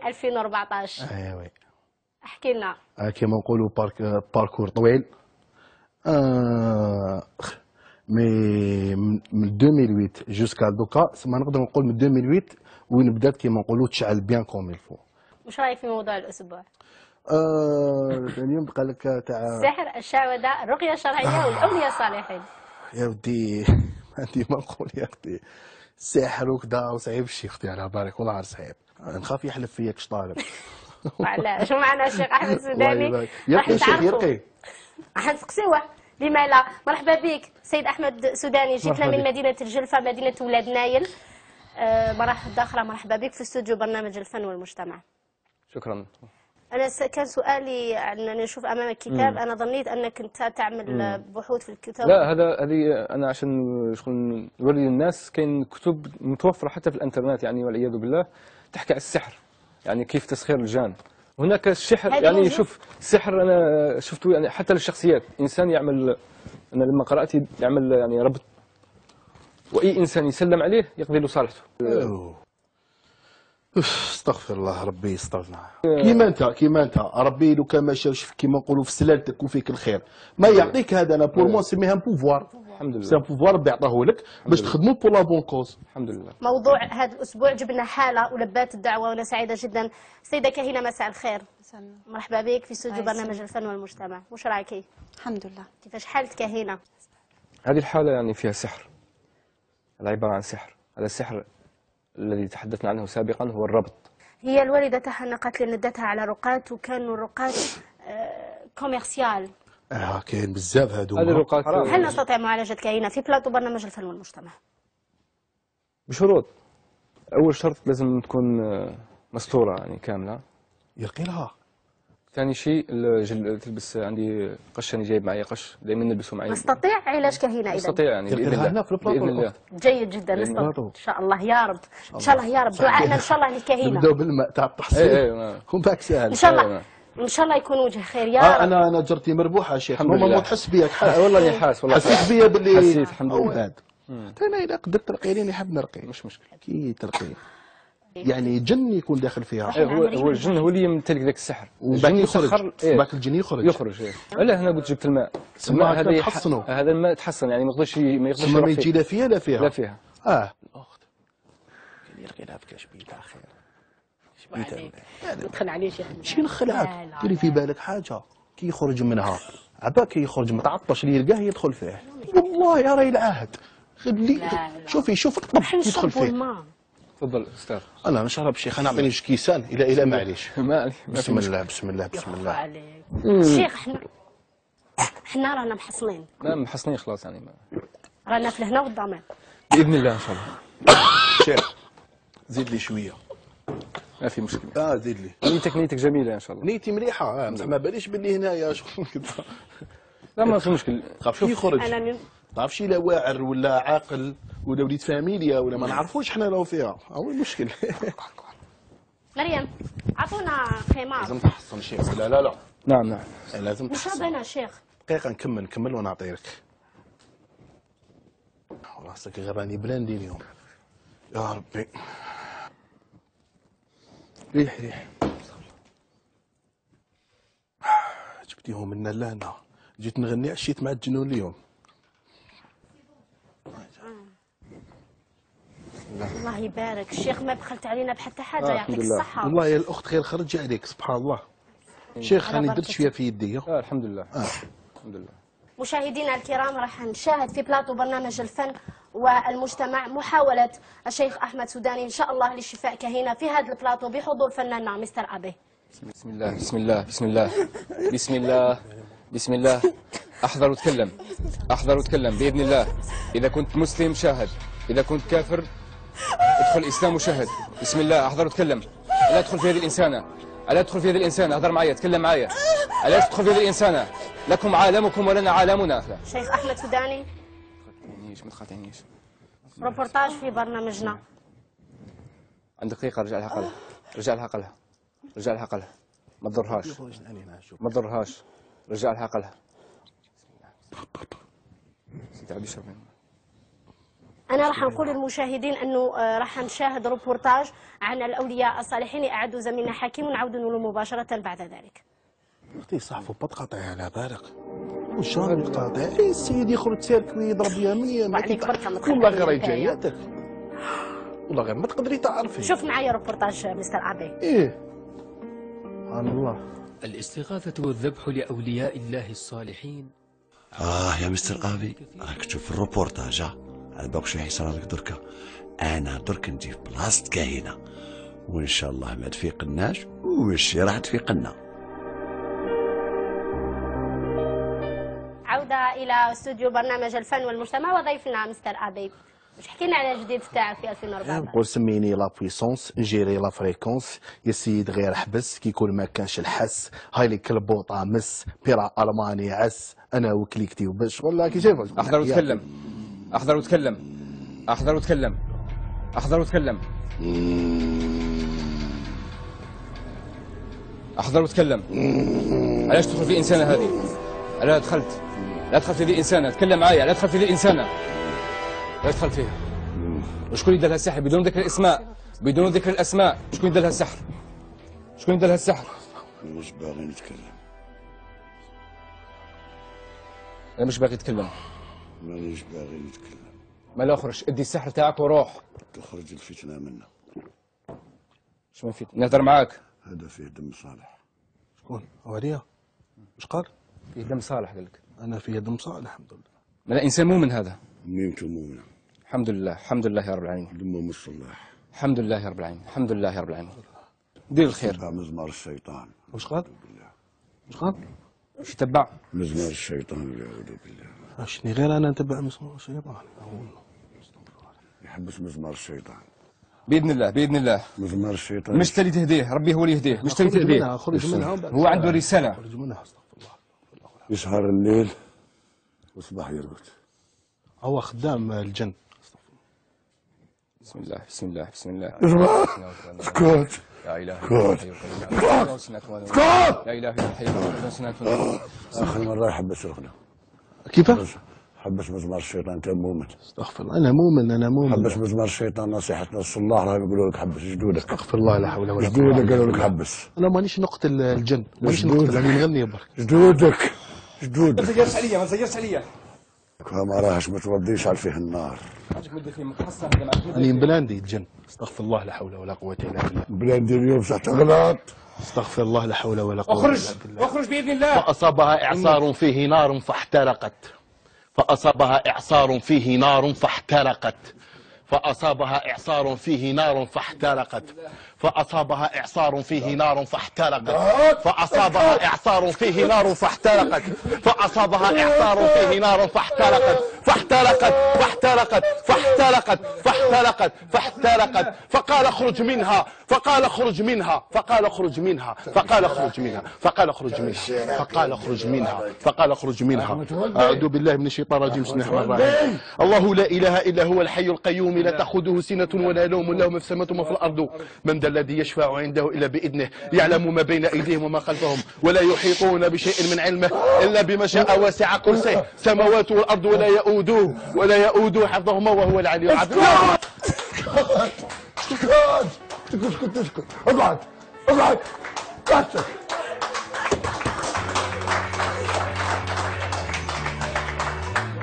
2014. وي. احكي لنا. كيما نقولوا باركور طويل. مي من 2008 جوسكا دوكا، ما نقدر نقول من 2008 وين بدات كيما نقولوا تشعل بيان كوم الفو. واش رايك في موضوع الاسبوع؟ اليوم قال لك تاع السحر، الشعوذه، الرقيه الشرعيه والاولياء الصالحين. يا ودي ديما نقول يا اختي السحر وكذا وصعيب الشيء اختي، على بالك والله صعيب، نخاف يحلف فيا كش طالب. وعلاش؟ ومعنا الشيخ احمد السوداني يرقي الشيخ يرقي. راح نسقسيوه. لما لا؟ مرحبا بك سيد احمد سوداني، جيتنا من مدينه الجلفه، مدينه ولاد نايل. مرحبا اخرى، مرحبا بك في استوديو برنامج الفن والمجتمع. شكرا. انا كان سؤالي ان نشوف امامك كتاب، انا ظنيت انك انت تعمل بحوث في الكتاب. لا، هذه انا عشان شغل نوري للناس كاين كتب متوفره حتى في الانترنت يعني، والعياذ بالله، تحكي على السحر، يعني كيف تسخير الجان. هناك السحر يعني شوف السحر انا شفته يعني حتى للشخصيات، انسان يعمل، انا لما قرات يعمل يعني ربط، واي انسان يسلم عليه يقضي له صالحته. استغفر الله ربي يسترنا. كيما انت ربي لو كان ما شافش كيما نقولوا في سلالتك وفيك الخير ما يعطيك هذا. انا بور مو نسميها بوفوار. الحمد لله. سي بوفوار ربي عطاه لك باش تخدموا بور لا بون كوز. الحمد لله. موضوع هذا الاسبوع جبنا حاله ولبات الدعوه، وانا سعيده جدا. سيده كهينه، مساء الخير. مرحبا بك في استوديو برنامج الفن والمجتمع. واش رايك؟ الحمد لله. كيفاش حالتك كهينه؟ هذه الحاله يعني فيها سحر، العباره عن سحر. هذا السحر الذي تحدثنا عنه سابقا هو الربط. هي الوالده تحنقت لي ندتها على رقاة، وكانوا الرقاة كوميرسيال. كاين بزاف هذو. هذه الرقاة هل نستطيع معالجه كهينه في بلاطو برنامج الفن والمجتمع؟ بشروط. اول شرط لازم تكون مستوره يعني كامله. يرقي لها. ثاني شيء تلبس، عندي قش، انا جايب معي قش دائما نلبسه معي. نستطيع علاج كهينه اذا؟ نستطيع يعني باذن الله. باذن الله. جيد جدا، نستطيع ان شاء الله يا رب. ان شاء الله يا رب، دعائنا ان شاء الله للكهينه. نبداو بالماء تاع التحصيل. هم باك سهل ان شاء الله. ان شاء الله يكون وجه خير يا رب. انا جرتي مربوحه يا شيخ. ماما تحس بيا. والله اني حاس، والله حسيت بيا باللي حسيت. الحمد لله. انا اذا قدرت ترقي لي نحب نرقي، مش مشكل. كي ترقي يعني جن يكون داخل فيها. هو الجن هو اللي يمتلك ذاك السحر. الجن يخرج. باك الجن يخرج. لا، هنا قلت جبت الماء. هذا تحصنوا. هذا الماء تحصن يعني ما يقدرش ما يجي لا فيها لا فيها. لا فيها. الاخت كان يرقي لها بكاش بيتها خير. ندخل عليه شيخ. شي نخلعك ديري في بالك حاجه كي يخرج منها عباك كي يخرج متعطش اللي يلقاه يدخل فيه. والله يا راي العهد خلي شوفي الطب يدخل فيه. تفضل استاذ. انا نشرب شيخ، انا اعطيني كيسان الى معليش. بسم الله بسم الله بسم الله. شيخ احنا رانا محصنين. لا محصنين خلاص يعني رانا في الهنا والضمان باذن الله ان شاء الله. شيخ زيد لي شويه. ما في مشكله. زيد لي. نيتك نيتك جميله ان شاء الله. نيتي مليحه. ما باليش باللي هنايا شغل كذا. لا ما في مشكل. شوف يخرج. تعرف شي لا واعر ولا عاقل ولا وليد فاميليا ولا ما نعرفوش حنا راهو فيها، هو المشكل. مريم عطونا خمار. لازم تحصن شيخ. لا نعم لازم تحصن. نشرب انا شيخ. دقيقه نكمل ونعطي لك. راسك غير راني بلاندي اليوم يا ربي. ريح جبتيهم لنا لهنا، جيت نغني عشيت مع الجنون اليوم. الله يبارك الشيخ، ما بخلت علينا بحتى حاجه. يعطيك الصحه. والله يا الاخت غير خرج عليك سبحان الله. شيخ راني درت شويه في يدي. الحمد لله. الحمد لله. مشاهدينا الكرام، راح نشاهد في بلاطو برنامج الفن والمجتمع محاولة الشيخ أحمد سوداني إن شاء الله لشفاء كهينة في هذا البلاطو بحضور فناننا مستر أبي. بسم الله بسم الله بسم الله بسم الله بسم الله. أحضر وتكلم بإذن الله. إذا كنت مسلم شاهد، إذا كنت كافر ادخل الإسلام وشاهد. بسم الله. أحضر وتكلم. ألا تدخل في هذه الإنسانة، ألا تدخل في هذه الإنسانة. أحضر معي، تكلم معي. ألا تدخل في هذه الإنسانة. لكم عالمكم ولنا عالمنا. شيخ أحمد سوداني ما تقاطعنيش. روبورتاج في برنامجنا. عندك دقيقة. رجع لها قلها. ما تضرهاش. رجع لها قلها. سيدي عبد الشافي. انا راح نقول للمشاهدين انه راح نشاهد روبورتاج عن الاولياء الصالحين اعدوا زميلنا حكيم ونعاودوا له مباشره بعد ذلك. اختي صح فوق تقاطع على بالك وش راهي تقاطع؟ اي السيد يخرج سيركوي يضرب يمين ما عليك بركة ما والله غير تخليك جاياتك والله غير ما تقدري تعرفي. شوف معايا روبورتاج مستر ابي. ايه سبحان الله. الاستغاثة والذبح لأولياء الله الصالحين. يا مستر ابي راك تشوف الروبورتاج على بالك شو يصير لك دركا. انا درك نجي في بلاصتك هنا وان شاء الله ما تفيقناش وش راح تفيقنا. عودة إلى استوديو برنامج الفن والمجتمع وضيفنا مستر أبي. واش حكينا على الجديد تاعك في 2014؟ نقول سميني لا بويسونس نجيري لا فريكونس يا سيد غير حبس كي يكون ما كانش الحس هاي لي كلبوطه مس بيرا الماني عس انا وكليكتي وباش والله كي شايف. احضر وتكلم احضر وتكلم احضر وتكلم احضر وتكلم احضر وتكلم. علاش تدخل في انسانه هذه؟ لا دخلت لا دخلت في ذي انسانه. تكلم معايا. لا دخلت في ذي انسانه. لا دخلت فيها. وشكون يدير لها السحر بدون ذكر الاسماء بدون ذكر الاسماء؟ شكون يدير لها السحر؟ شكون يدير لها السحر؟ مش باغي نتكلم. انا مش باغي اتكلم. مانيش باغي نتكلم. ما لا اخرج ادي السحر تاعك وروح. تخرج الفتنه منا. شو ما فيك نهضر معاك. هذا فيه دم صالح. شكون؟ وريا واش قال؟ فيه دم صالح قال لك. انا في دم صالح الحمد لله. ما لا انسان مؤمن هذا. ميمته مؤمنه. الحمد لله الحمد لله يا رب العالمين. دمه مش صلاح. الحمد لله يا رب العالمين الحمد لله يا رب العالمين. دير الخير. تبع مزمار الشيطان. واش قال؟ واش قال؟ واش يتبع؟ مزمار الشيطان والعياذ بالله. شني غير انا نتبع مسمار الشيطان. يحبس مزمار الشيطان. باذن الله باذن الله. مزمار الشيطان مش تلي تهديه ربي هو اللي يهديه. مش تلي تهديه. خرج منها هو عنده رساله. خرج منها استغفر الله. يسهر الليل وصباح يرقد. هو خدام الجن. بسم الله بسم الله بسم الله. اسكت. لا اله الا الله. لا اله الا الله. اخر مره يحبس رخنا. كيف؟ حبس مزمار الشيطان. انت مؤمن. استغفر الله انا مؤمن انا مؤمن. حبس مزمار الشيطان. نصيحه نص الله راهم يقولوا لك حبس جدودك. استغفر الله لا حول ولا قوه. جدودك قالوا لك حبس. انا مانيش نقتل الجن مانيش نقتل انا نغني برك. جدودك جدودك. ما تزيرش عليا ما تزيرش عليا. ما راهش ما توديش على فيه النار. اني بلاندي الجن. استغفر الله لا حول ولا قوه الا بالله. بلاد اليوم صح تغلط. استغفر الله لا حول ولا قوه اخرج الا بالله. اخرج باذن الله. فاصابها اعصار فيه نار فاحترقت. فأصابها إعصار فيه نار فاحترقت. فأصابها إعصار فيه نار فاحترقت. فأصابها إعصار فيه نار فاحترقت. فأصابها إعصار فيه نار فاحترقت. فأصابها إعصار فيه نار فاحترقت. فاحترقت فاحترقت فاحترقت فاحترقت فاحترقت. فقال اخرج منها. فقال اخرج منها. فقال اخرج منها. فقال اخرج منها. فقال اخرج منها. فقال اخرج منها. فقال اخرج منها. أعوذ بالله من الشيطان الرجيم. بسم الله الرحمن الرحيم. الله لا إله إلا هو الحي القيوم لا تأخذه سنة ولا نوم له ما في السماوات وما في الأرض. من ذا الذي يشفع عنده إلا بإذنه يعلم ما بين أيديهم وما خلفهم ولا يحيطون بشيء من علمه إلا بما شاء وسع كرسيه السماوات والأرض ولا يؤوده حفظهما وهو العلي العظيم. اسكت اسكت اقعد اقعد اسكت.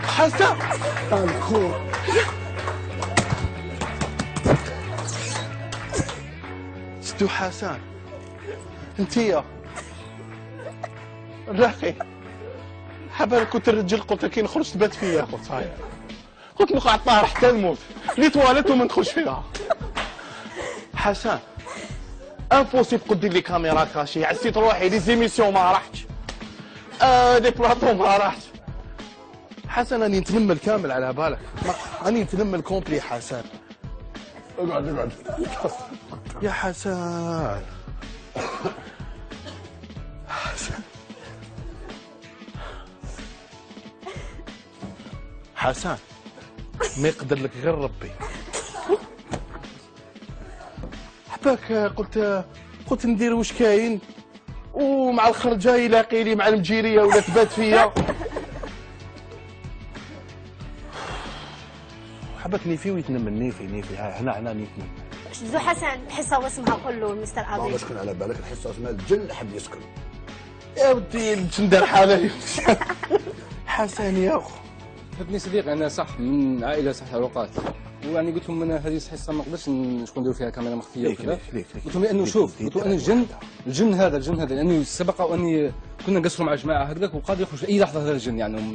حسن الخوف. ستو حسن انتيا راقي حبالك كنت الرجل قلت كي نخرج تبات فيا قلت هاي قلت نقعد طاهر حتى نموت لي تواليت وما ندخلش فيها. حسن امبوسيبل قد دير لي كاميرا كاشي عسيت روحي لي زيميسيون ما راحتش لي بلاطو ما راحتش. حسن راني نتلمل كامل على بالك راني نتلمل كومبلي. حسن اقعد اقعد يا حسن. حسن حسن ما يقدر لك غير ربي. حباك قلت ندير واش كاين ومع الخرجه يلاقي لي مع المجيريه ولا تبات فيا. حبك نيفي ويتنم نيفي هنا نيتنم. ذو حسن الحصه واسمها قول مستر ما ابي. مسكن على بالك الحصه اسمها الجن حب يسكن. يا ودي شندير حالي حسن يا اخو. فهمتني صديقي، انا صح من عائله صح عروقات، ويعني قلت لهم انا هذه الحصه ما نقدرش شكون نديروا فيها كاميرا مخفيه وكذا. قلت لهم لانه شوف، قلت لهم انا الجن هذا لانه سبق واني كنا نقصروا مع جماعه هكذاك وقادر يخرج في اي لحظه هذا الجن يعني